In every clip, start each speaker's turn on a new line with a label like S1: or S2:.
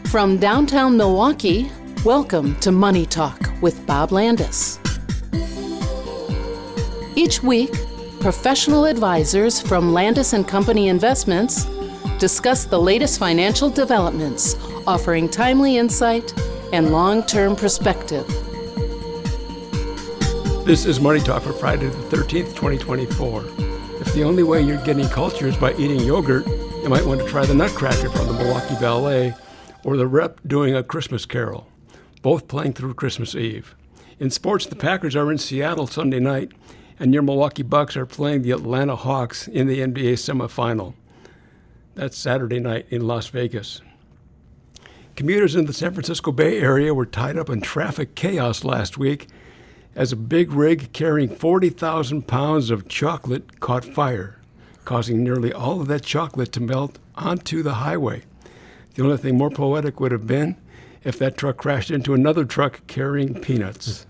S1: From downtown Milwaukee, welcome to Money Talk with Bob Landis. Each week, professional advisors from Landis & Company Investments discuss the latest financial developments, offering timely insight and long-term perspective.
S2: This is Money Talk for Friday the 13th, 2024. If the only way you're getting culture is by eating yogurt, you might want to try the Nutcracker from the Milwaukee Ballet or the Rep doing A Christmas Carol, both playing through Christmas Eve. In sports, the Packers are in Seattle Sunday night, and your Milwaukee Bucks are playing the Atlanta Hawks in the NBA semifinal. That's Saturday night in Las Vegas. Commuters in the San Francisco Bay Area were tied up in traffic chaos last week as a big rig carrying 40,000 pounds of chocolate caught fire, causing nearly all of that chocolate to melt onto the highway. The only thing more poetic would have been if that truck crashed into another truck carrying peanuts.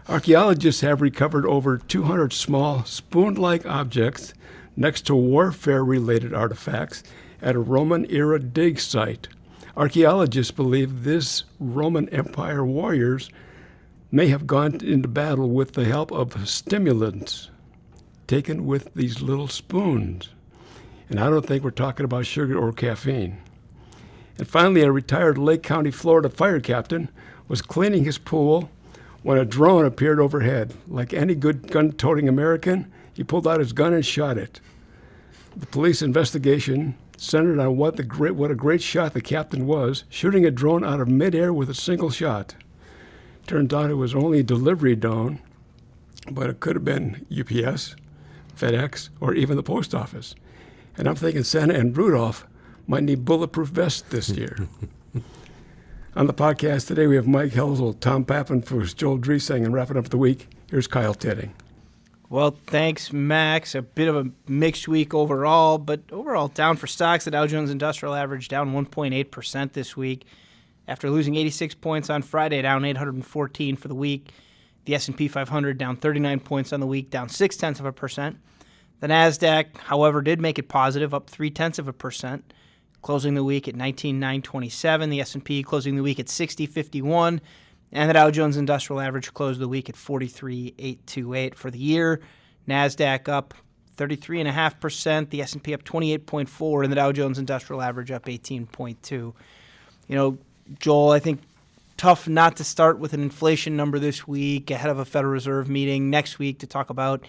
S2: Archaeologists have recovered over 200 small spoon-like objects next to warfare-related artifacts at a Roman-era dig site. Archaeologists believe this Roman Empire warriors may have gone into battle with the help of stimulants taken with these little spoons. And I don't think we're talking about sugar or caffeine. And finally, a retired Lake County, Florida fire captain was cleaning his pool when a drone appeared overhead. Like any good gun-toting American, he pulled out his gun and shot it. The police investigation centered on what a great shot the captain was, shooting a drone out of midair with a single shot. Turns out it was only a delivery drone, but it could have been UPS, FedEx, or even the post office. And I'm thinking Santa and Rudolph might need bulletproof vests this year. On the podcast today, we have Mike Hoelzl, Tom Pappenfus, Joel Driesing, and wrapping up the week, here's Kyle Tetting.
S3: Well, thanks, Max. A bit of a mixed week overall, but overall down for stocks. The Dow Jones Industrial Average down 1.8% this week. After losing 86 points on Friday, down 814 for the week. The S&P 500 down 39 points on the week, down 0.6%. The NASDAQ, however, did make it positive, up 0.3%, closing the week at 19,927. The S&P closing the week at 6051. And the Dow Jones Industrial Average closed the week at 43,828 for the year. NASDAQ up 33.5%, the S&P up 28.4%, and the Dow Jones Industrial Average up 18.2%. You know, Joel, I think tough not to start with an inflation number this week ahead of a Federal Reserve meeting next week to talk about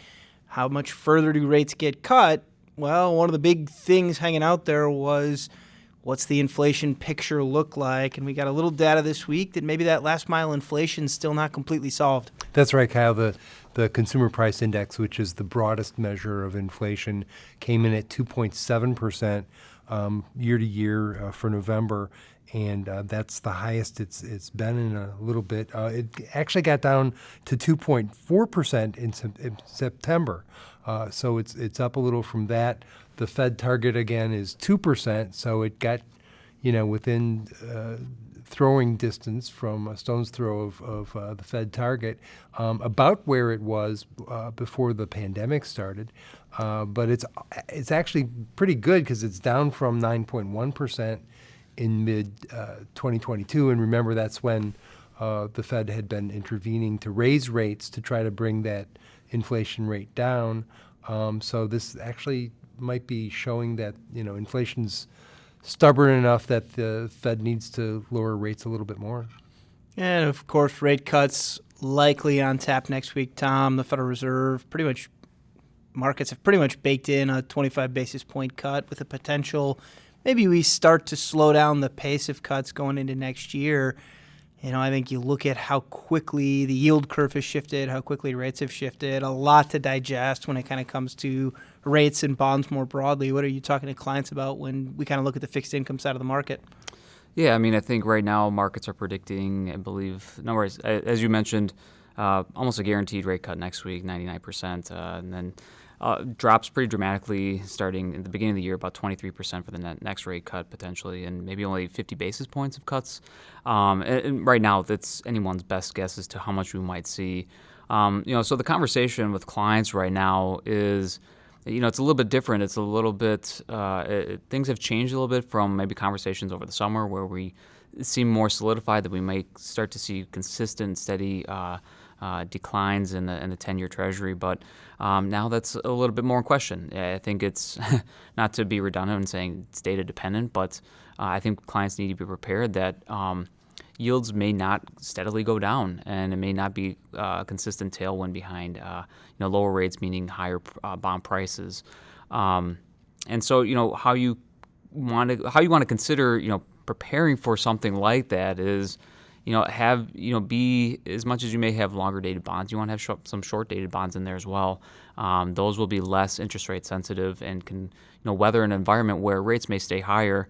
S3: how much further do rates get cut. Well, one of the big things hanging out there was what's the inflation picture look like? And we got a little data this week that maybe that last mile inflation is still not completely solved.
S4: That's right, Kyle. The Consumer Price Index, which is the broadest measure of inflation, came in at 2.7% year to year for November. And that's the highest it's been in a little bit. It actually got down to 2.4% in September. So it's up a little from that. The Fed target, again, is 2%, so it got, within throwing distance from a stone's throw of the Fed target, about where it was before the pandemic started. But it's actually pretty good because it's down from 9.1% in mid-2022. And remember, that's when the Fed had been intervening to raise rates to try to bring that inflation rate down. So this actually might be showing that, inflation's stubborn enough that the Fed needs to lower rates a little bit more.
S3: And, of course, rate cuts likely on tap next week, Tom. The Federal Reserve, markets have pretty much baked in a 25 basis point cut with a potential. Maybe we start to slow down the pace of cuts going into next year. I think you look at how quickly the yield curve has shifted, how quickly rates have shifted, a lot to digest when it kind of comes to rates and bonds more broadly. What are you talking to clients about when we kind of look at the fixed income side of the market?
S5: Yeah, I think right now markets are predicting, I believe, numbers, as you mentioned, almost a guaranteed rate cut next week, 99%, and then drops pretty dramatically starting in the beginning of the year, about 23% for the next rate cut potentially, and maybe only 50 basis points of cuts. And right now, that's anyone's best guess as to how much we might see. So the conversation with clients right now is it's a little bit different. It's a little bit, things have changed a little bit from maybe conversations over the summer where we seem more solidified that we may start to see consistent, steady declines in the 10-year Treasury. But now that's a little bit more in question. I think it's not to be redundant in saying it's data dependent, but I think clients need to be prepared that yields may not steadily go down, and it may not be a consistent tailwind behind lower rates, meaning higher bond prices. And so how you want to consider preparing for something like that is be, as much as you may have longer dated bonds, you want to have some short dated bonds in there as well. Those will be less interest rate sensitive and can weather an environment where rates may stay higher.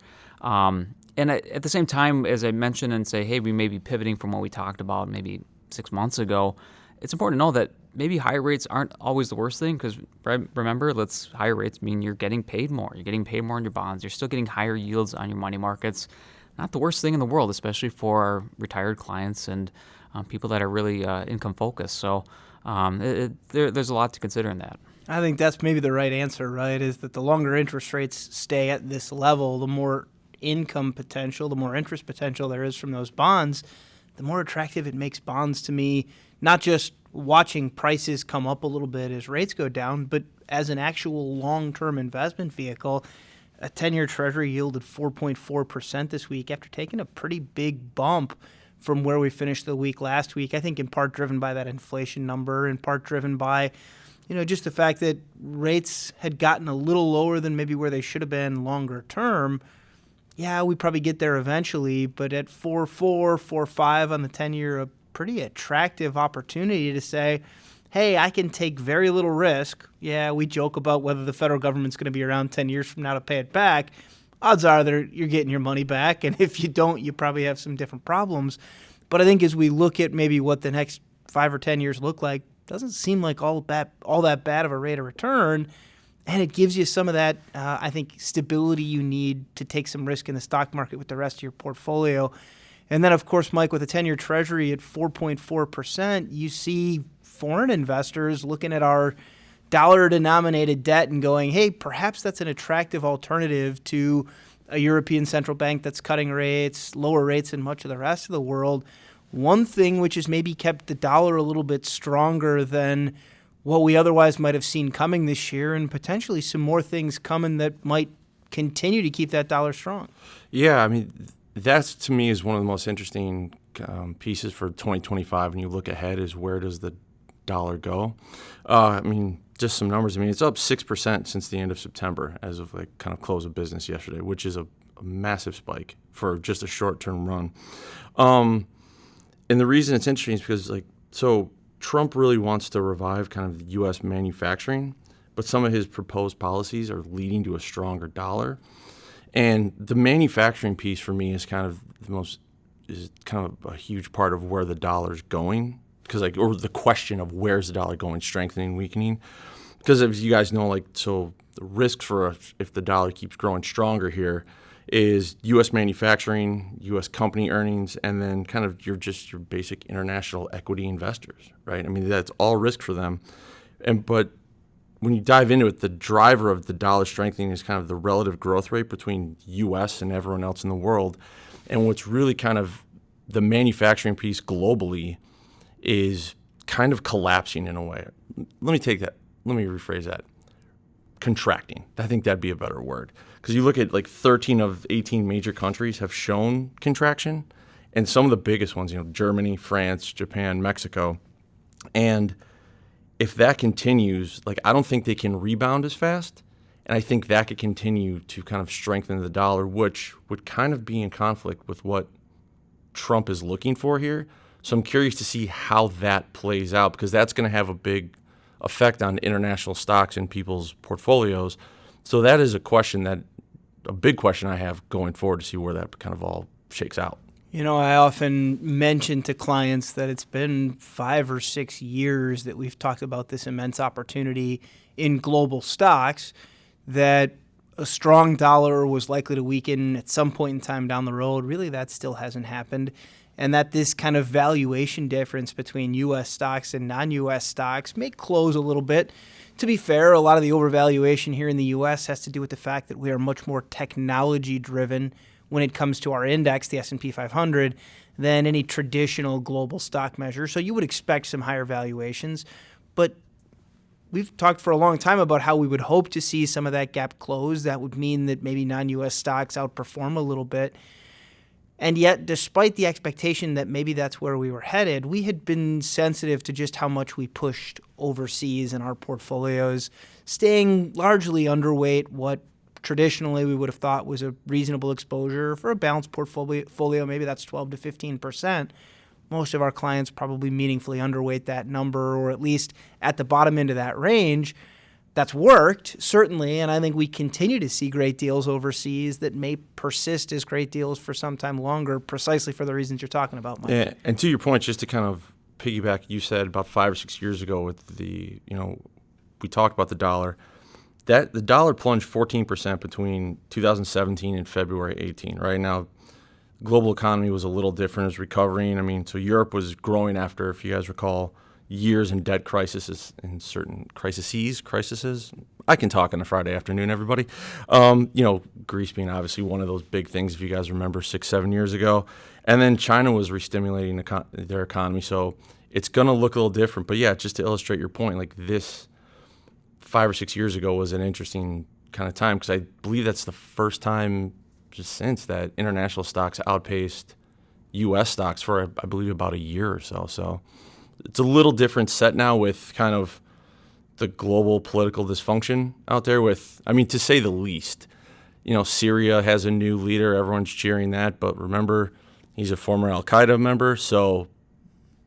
S5: And at the same time, as I mentioned and say, hey, we may be pivoting from what we talked about maybe 6 months ago, it's important to know that maybe higher rates aren't always the worst thing, because remember, higher rates mean you're getting paid more. You're getting paid more on your bonds. You're still getting higher yields on your money markets. Not the worst thing in the world, especially for our retired clients and people that are really income focused. So there's a lot to consider in that.
S3: I think that's maybe the right answer, right, is that the longer interest rates stay at this level, the more income potential, the more interest potential there is from those bonds, the more attractive it makes bonds to me, not just watching prices come up a little bit as rates go down, but as an actual long-term investment vehicle. A 10-year Treasury yielded 4.4% this week after taking a pretty big bump from where we finished the week last week, I think in part driven by that inflation number, in part driven by just the fact that rates had gotten a little lower than maybe where they should have been longer term. Yeah, we probably get there eventually, but at 4.4, 4.5 on the 10-year, a pretty attractive opportunity to say, hey, I can take very little risk. Yeah, we joke about whether the federal government's going to be around 10 years from now to pay it back. Odds are that you're getting your money back, and if you don't, you probably have some different problems. But I think as we look at maybe what the next 5 or 10 years look like, doesn't seem like all that bad of a rate of return. And it gives you some of that, I think, stability you need to take some risk in the stock market with the rest of your portfolio. And then, of course, Mike, with a 10-year Treasury at 4.4%, you see foreign investors looking at our dollar-denominated debt and going, hey, perhaps that's an attractive alternative to a European central bank that's cutting rates, lower rates than much of the rest of the world. One thing which has maybe kept the dollar a little bit stronger than what we otherwise might have seen coming this year, and potentially some more things coming that might continue to keep that dollar strong.
S6: Yeah, I mean, that's to me is one of the most interesting pieces for 2025 when you look ahead is where does the dollar go? I mean, just some numbers. I mean, it's up 6% since the end of September as of kind of close of business yesterday, which is a massive spike for just a short-term run. And the reason it's interesting is because Trump really wants to revive kind of U.S. manufacturing, but some of his proposed policies are leading to a stronger dollar. And the manufacturing piece for me is kind of a huge part of where the dollar's going, or the question of where's the dollar going, strengthening, weakening. Because as you guys know, the risk for if the dollar keeps growing stronger here is U.S. manufacturing, U.S. company earnings, and then kind of your basic international equity investors, right? I mean, that's all risk for them. But when you dive into it, the driver of the dollar strengthening is kind of the relative growth rate between U.S. and everyone else in the world. And what's really kind of the manufacturing piece globally is kind of collapsing in a way. Let me rephrase that. Contracting. I think that'd be a better word. Because you look at 13 of 18 major countries have shown contraction, and some of the biggest ones, Germany, France, Japan, Mexico. And if that continues, I don't think they can rebound as fast. And I think that could continue to kind of strengthen the dollar, which would kind of be in conflict with what Trump is looking for here. So I'm curious to see how that plays out, because that's going to have a big effect on international stocks in people's portfolios. So that is a big question I have going forward to see where that kind of all shakes out.
S3: I often mention to clients that it's been 5 or 6 years that we've talked about this immense opportunity in global stocks, that a strong dollar was likely to weaken at some point in time down the road. Really, that still hasn't happened. And that this kind of valuation difference between U.S. stocks and non-U.S. stocks may close a little bit. To be fair, a lot of the overvaluation here in the U.S. has to do with the fact that we are much more technology-driven when it comes to our index, the S&P 500, than any traditional global stock measure. So you would expect some higher valuations. But we've talked for a long time about how we would hope to see some of that gap close. That would mean that maybe non-U.S. stocks outperform a little bit. And yet, despite the expectation that maybe that's where we were headed, we had been sensitive to just how much we pushed overseas in our portfolios, staying largely underweight what traditionally we would have thought was a reasonable exposure for a balanced portfolio. Maybe that's 12 to 15%. Most of our clients probably meaningfully underweight that number, or at least at the bottom end of that range. That's worked, certainly, and I think we continue to see great deals overseas that may persist as great deals for some time longer, precisely for the reasons you're talking about, Mike.
S6: Yeah, and to your point, just to kind of piggyback, you said about 5 or 6 years ago with the, we talked about the dollar. That the dollar plunged 14% between 2017 and February 18. Right now, global economy was a little different, it was recovering. So Europe was growing after, if you guys recall, years in debt crises and certain crises. I can talk on a Friday afternoon, everybody. Greece being obviously one of those big things, if you guys remember 6-7 years ago. And then China was re-stimulating their economy. So it's going to look a little different. But yeah, just to illustrate your point, like this 5 or 6 years ago was an interesting kind of time, because I believe that's the first time just since that international stocks outpaced U.S. stocks for, I believe, about a year or so. So it's a little different set now with kind of the global political dysfunction out there with, to say the least. Syria has a new leader. Everyone's cheering that. But remember, he's a former Al-Qaeda member. So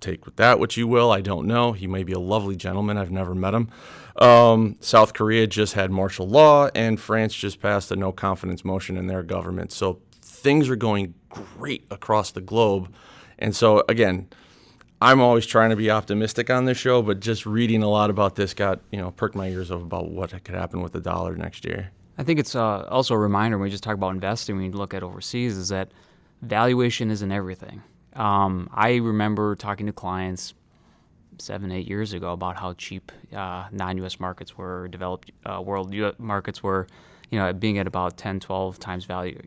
S6: take with that what you will. I don't know. He may be a lovely gentleman. I've never met him. South Korea just had martial law, and France just passed a no confidence motion in their government. So things are going great across the globe. And so, again, I'm always trying to be optimistic on this show, but just reading a lot about this got, perked my ears up about what could happen with the dollar next year.
S5: I think it's also a reminder when we just talk about investing, when you look at overseas, is that valuation isn't everything. I remember talking to clients 7-8 years ago about how cheap non-U.S. markets were, developed world markets were, being at about 10, 12 times value,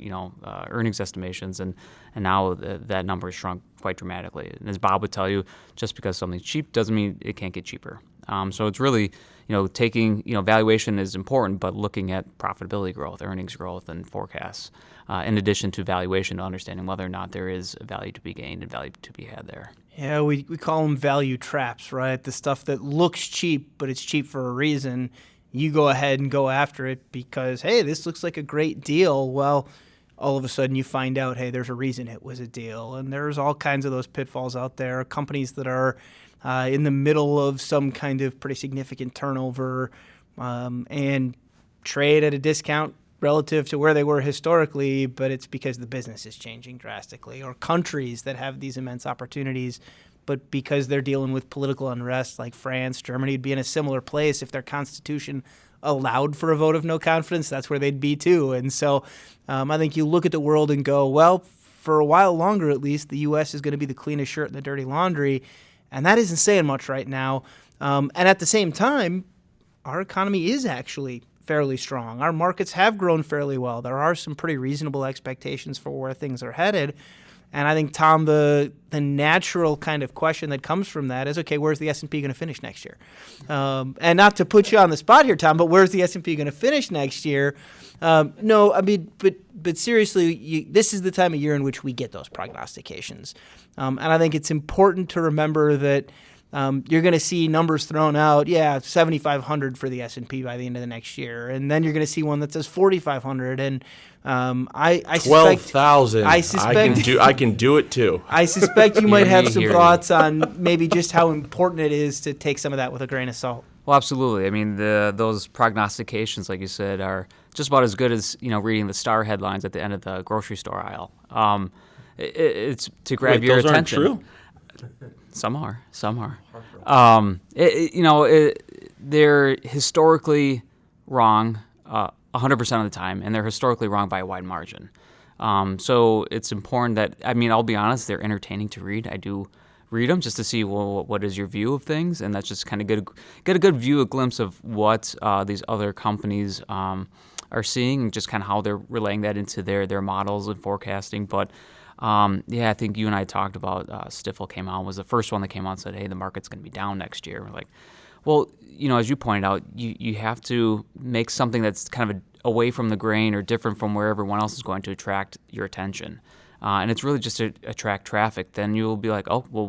S5: earnings estimations, and now that number has shrunk quite dramatically. And as Bob would tell you, just because something's cheap doesn't mean it can't get cheaper. So it's really, taking, valuation is important, but looking at profitability growth, earnings growth, and forecasts, in addition to valuation, understanding whether or not there is value to be gained and value to be had there.
S3: Yeah, we call them value traps, right? The stuff that looks cheap, but it's cheap for a reason. You go ahead and go after it because, hey, this looks like a great deal. Well, all of a sudden you find out, hey, there's a reason it was a deal. And there's all kinds of those pitfalls out there. Companies that are in the middle of some kind of pretty significant turnover and trade at a discount relative to where they were historically, but it's because the business is changing drastically. Or countries that have these immense opportunities, but because they're dealing with political unrest like France, Germany would be in a similar place if their constitution allowed for a vote of no confidence. That's where they'd be too. And so I think you look at the world and go, well, for a while longer at least, the U.S. is going to be the cleanest shirt in the dirty laundry. And that isn't saying much right now. And at the same time, our economy is actually fairly strong. Our markets have grown fairly well. There are some pretty reasonable expectations for where things are headed. And I think, Tom, the natural kind of question that comes from that is, okay, where's the S&P going to finish next year? And not to put you on the spot here, Tom, but where's the S&P going to finish next year? But seriously, this is the time of year in which we get those prognostications. And I think it's important to remember that you're going to see numbers thrown out, 7,500 for the S&P by the end of the next year. And then you're going to see one that says 4,500. And I
S6: 12,000.
S3: I
S6: can do it too.
S3: I suspect you might have some thoughts on maybe just how important it is to take some of that with a grain of salt.
S5: Well, absolutely. I mean, those prognostications, like you said, are just about as good as reading the star headlines at the end of the grocery store aisle. It's to grab your attention.
S6: Those aren't true?
S5: Some are. They're historically wrong 100% of the time, and they're historically wrong by a wide margin. So it's important that, I'll be honest, they're entertaining to read. I do read them just to see, well, what is your view of things, and that's just kind of get a good view, a glimpse of what these other companies are seeing, and just kind of how they're relaying that into their models and forecasting. But I think you and I talked about Stifel came out, was the first one that came out and said, hey, the market's going to be down next year. We're like, well, as you pointed out, you have to make something that's kind of away from the grain or different from where everyone else is going to attract your attention. And it's really just to attract traffic. Then you'll be like, oh, well,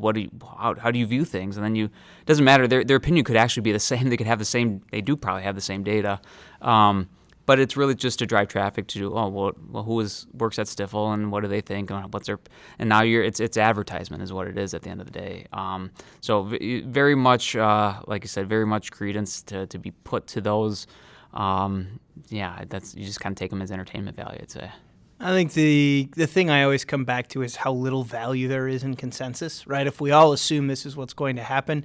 S5: how do you view things? And then it doesn't matter. Their opinion could actually be the same. They could have the same. They do probably have the same data. But it's really just to drive traffic to, who works at Stifel and what do they think and what's their, and now it's advertisement is what it is at the end of the day. So very much, like you said, very much credence to be put to those. That's, you just kind of take them as entertainment value, I'd say.
S3: I think the thing I always come back to is how little value there is in consensus, right? If we all assume this is what's going to happen,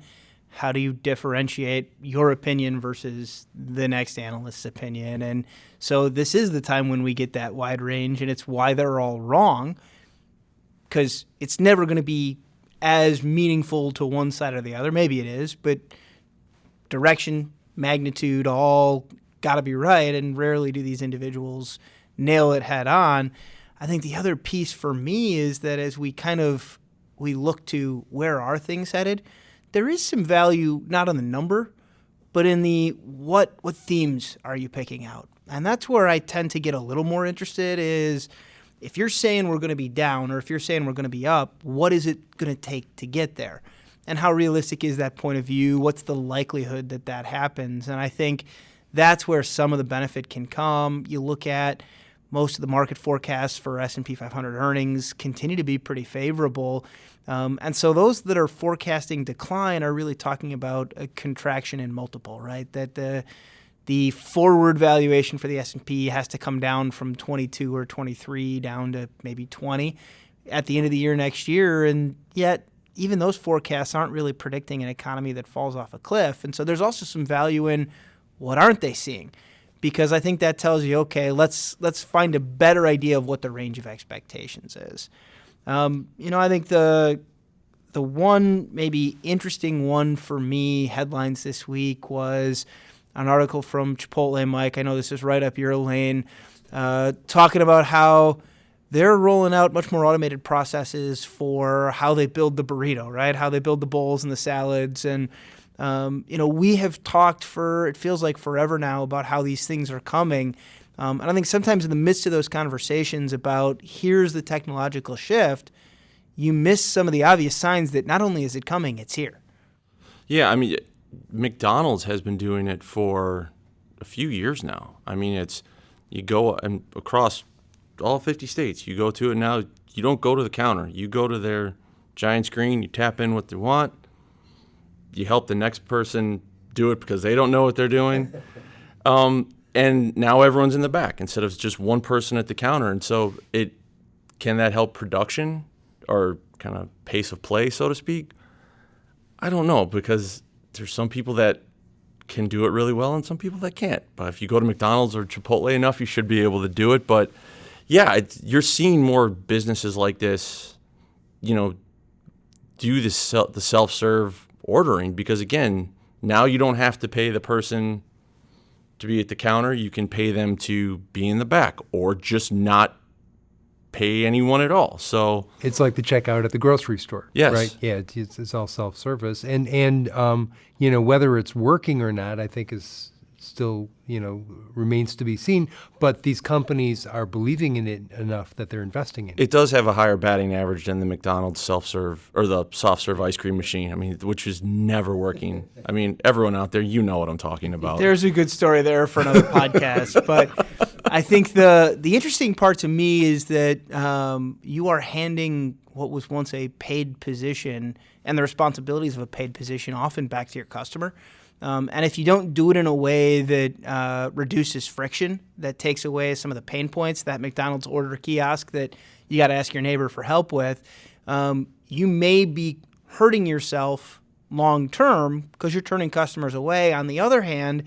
S3: how do you differentiate your opinion versus the next analyst's opinion? And so this is the time when we get that wide range, and it's why they're all wrong, because it's never going to be as meaningful to one side or the other. Maybe it is, but direction, magnitude, all got to be right, and rarely do these individuals nail it head on. I think the other piece for me is that as we look to where are things headed, there is some value not on the number, but in the what themes are you picking out? And that's where I tend to get a little more interested is if you're saying we're going to be down or if you're saying we're going to be up, what is it going to take to get there? And how realistic is that point of view? What's the likelihood that happens? And I think that's where some of the benefit can come. You look at most of the market forecasts for S&P 500 earnings continue to be pretty favorable. And so those that are forecasting decline are really talking about a contraction in multiple, right? That the forward valuation for the S&P has to come down from 22 or 23 down to maybe 20 at the end of the year next year. And yet even those forecasts aren't really predicting an economy that falls off a cliff. And so there's also some value in what aren't they seeing? Because I think that tells you, okay, let's find a better idea of what the range of expectations is. I think the one maybe interesting one for me, headlines this week, was an article from Chipotle, Mike. I know this is right up your lane, talking about how they're rolling out much more automated processes for how they build the burrito, right? How they build the bowls and the salads. And, we have talked it feels like forever now about how these things are coming. And I think sometimes in the midst of those conversations about here's the technological shift, you miss some of the obvious signs that not only is it coming, it's here.
S6: Yeah, McDonald's has been doing it for a few years now. You go and across all 50 states, you go to it now, you don't go to the counter. You go to their giant screen, you tap in what they want, you help the next person do it because they don't know what they're doing. And now everyone's in the back instead of just one person at the counter. And so can that help production or kind of pace of play, so to speak? I don't know, because there's some people that can do it really well and some people that can't. But if you go to McDonald's or Chipotle enough, you should be able to do it. But yeah, you're seeing more businesses like this, do the self-serve ordering, because again, now you don't have to pay the person to be at the counter. You can pay them to be in the back or just not pay anyone at all. So
S4: it's like the checkout at the grocery store.
S6: Yes.
S4: Right? Yeah, it's all self-service. And whether it's working or not, I think is still, remains to be seen. But these companies are believing in it enough that they're investing in it.
S6: It does have a higher batting average than the McDonald's self-serve or the soft-serve ice cream machine, which is never working. Everyone out there, you know what I'm talking about.
S3: There's a good story there for another podcast. But I think the interesting part to me is that you are handing what was once a paid position and the responsibilities of a paid position often back to your customer. And if you don't do it in a way that reduces friction, that takes away some of the pain points, that McDonald's order kiosk that you got to ask your neighbor for help with, you may be hurting yourself long term because you're turning customers away. On the other hand,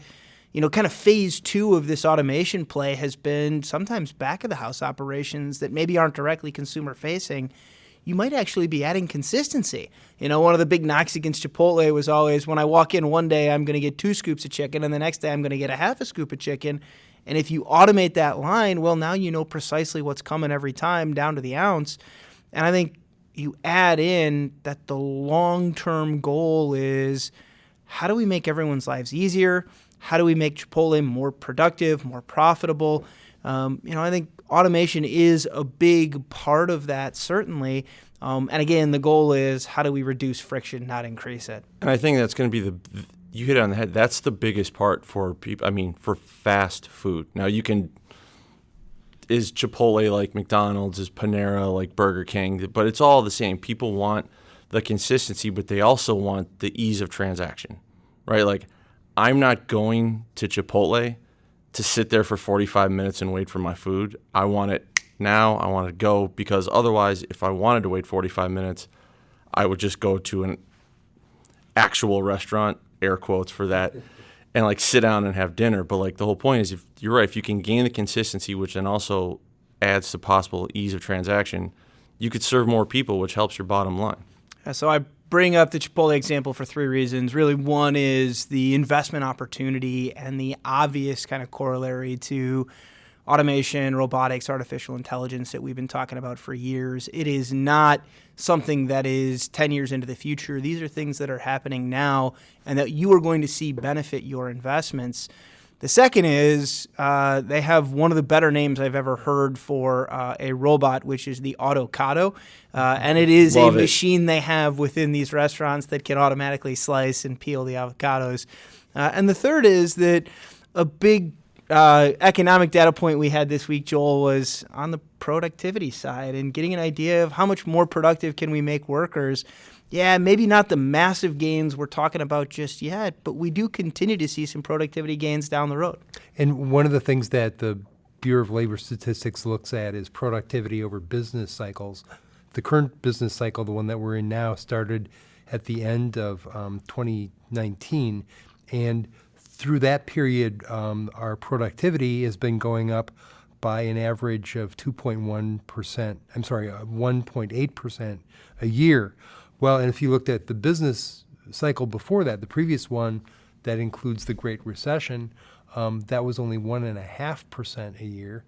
S3: kind of phase 2 of this automation play has been sometimes back of the house operations that maybe aren't directly consumer facing. You might actually be adding consistency. One of the big knocks against Chipotle was always, when I walk in one day, I'm going to get 2 scoops of chicken, and the next day I'm going to get a half a scoop of chicken. And if you automate that line, well, now you know precisely what's coming every time down to the ounce. And I think you add in that the long-term goal is, how do we make everyone's lives easier? How do we make Chipotle more productive, more profitable? I think automation is a big part of that, certainly. And again, the goal is, how do we reduce friction, not increase it?
S6: And I think that's going to be you hit it on the head. That's the biggest part for people. I mean, for fast food. Now, is Chipotle like McDonald's? Is Panera like Burger King? But it's all the same. People want the consistency, but they also want the ease of transaction, right? Like, I'm not going to Chipotle to sit there for 45 minutes and wait for my food. I want it now. I want to go, because otherwise, if I wanted to wait 45 minutes, I would just go to an actual restaurant, air quotes for that, and like sit down and have dinner. But like the whole point is, if you're right, if you can gain the consistency, which then also adds to possible ease of transaction, you could serve more people, which helps your bottom line.
S3: So I bring up the Chipotle example for 3 reasons. Really, one is the investment opportunity and the obvious kind of corollary to automation, robotics, artificial intelligence that we've been talking about for years. It is not something that is 10 years into the future. These are things that are happening now and that you are going to see benefit your investments. The second is they have one of the better names I've ever heard for a robot, which is the Autocado. And it is a machine they have within these restaurants that can automatically slice and peel the avocados. And the third is that a big economic data point we had this week, Joel, was on the productivity side and getting an idea of how much more productive can we make workers. Yeah, maybe not the massive gains we're talking about just yet, but we do continue to see some productivity gains down the road.
S4: And one of the things that the Bureau of Labor Statistics looks at is productivity over business cycles. The current business cycle, the one that we're in now, started at the end of 2019. And through that period, our productivity has been going up by an average of 1.8% a year. Well, and if you looked at the business cycle before that, the previous one that includes the Great Recession, that was only 1.5% a year.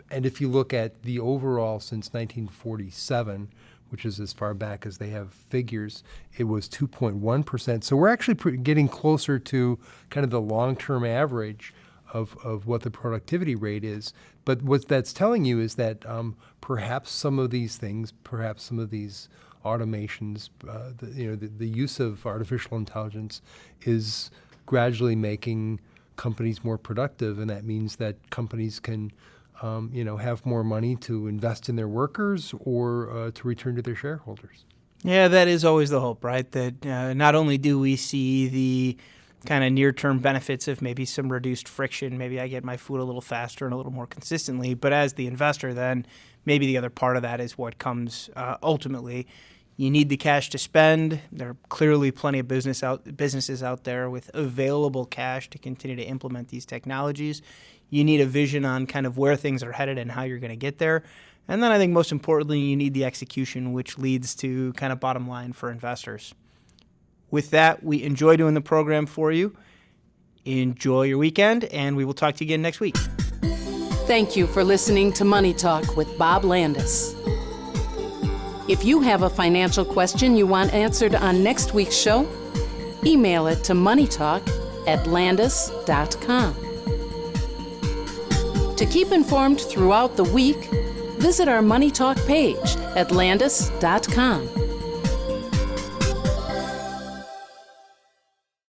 S4: And if you look at the overall since 1947, which is as far back as they have figures, it was 2.1%. So we're actually getting closer to kind of the long-term average of what the productivity rate is. But what that's telling you is that perhaps some of these things, perhaps some of these automations, the use of artificial intelligence is gradually making companies more productive, and that means that companies can have more money to invest in their workers or to return to their shareholders.
S3: Yeah, that is always the hope, right? That not only do we see the kind of near-term benefits of maybe some reduced friction, maybe I get my food a little faster and a little more consistently, but as the investor, then maybe the other part of that is what comes ultimately. You need the cash to spend. There are clearly plenty of businesses out there with available cash to continue to implement these technologies. You need a vision on kind of where things are headed and how you're going to get there. And then I think most importantly, you need the execution, which leads to kind of bottom line for investors. With that, we enjoy doing the program for you. Enjoy your weekend, and we will talk to you again next week.
S1: Thank you for listening to Money Talk with Bob Landis. If you have a financial question you want answered on next week's show, email it to moneytalk@landis.com. To keep informed throughout the week, visit our Money Talk page at landis.com.